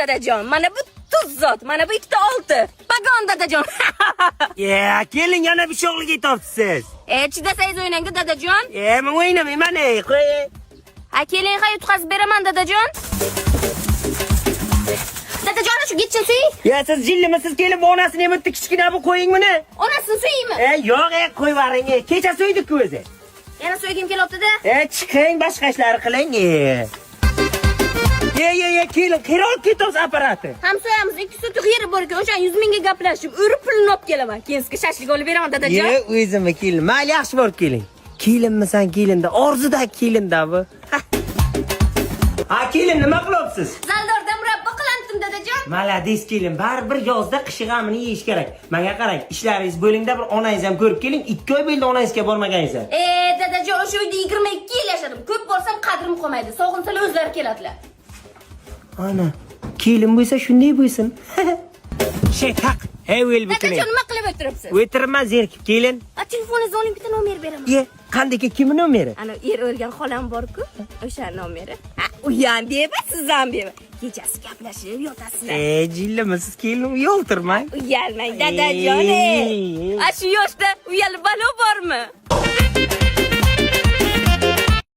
dadajon. Mana bu tuz zot, mana bu ikkita olti. Bagon dadajon. Keling yana bir sho'g'lik aytibsiz. Chidasangiz o'ynang dadajon. Men o'ynamayman, qo'y. Ha, keling, ha, yutqazib beraman dadajon. Dadajon, shu gitchin suy. Siz jillimisiz kelib onasini ham o'tdi kichkina bu qo'ying buni. Onasini suyaymi? Yo'q, qo'y varing. Kecha so'ydik-ku o'zi. Yana so'ygim kelyapti-da. Chiqing, boshqa ishlar qiling. Keling, qirol ketamiz apparati. Ham so'yamiz, 2 so'tiq yeri bor ekan, o'shan 100 mingga gaplashib, urib pulni olib kelaman. Keyin sizga shashlik olib beraman dadajon. O'zimmi kelin. Mayli, yaxshi bo'lib keling. Kelinmisan, kelinda, orzuda kelinda bu. Ha, kelin, nima qilyapsiz? Zaldorda murabbo qilandim dadajon. Malades kelin, baribir yozda qishi g'amini yeyish kerak. Menga qarang, ishlaringiz bo'lingda bir onangiz ham ko'rib keling. 2 oy bo'ldi onangizga bormagansiz. Dadajon, o'sha uyda 22 yil yashadim. Ko'p bo'lsam qadrim qolmaydi. Sog'insalar o'zlari keladilar. Ana, kelin bo'lsa shunday bo'lsin. Taq. O'l bitin. Dadajon, nima qilib o'tiribsiz? O'tirman zerikib, kelin. Telefoningizni oling, bitta nomer beraman. Qanday kim nomeri? Ana o'lgan xolam bor-ku, o'sha nomeri. U ham beva, siz ham beva. Kechasi gaplashib yotasizlar. Jillimisiz kelin, uyaltirmang. Uyalmang dadajon. Shu yoshda uyalib balo bormi?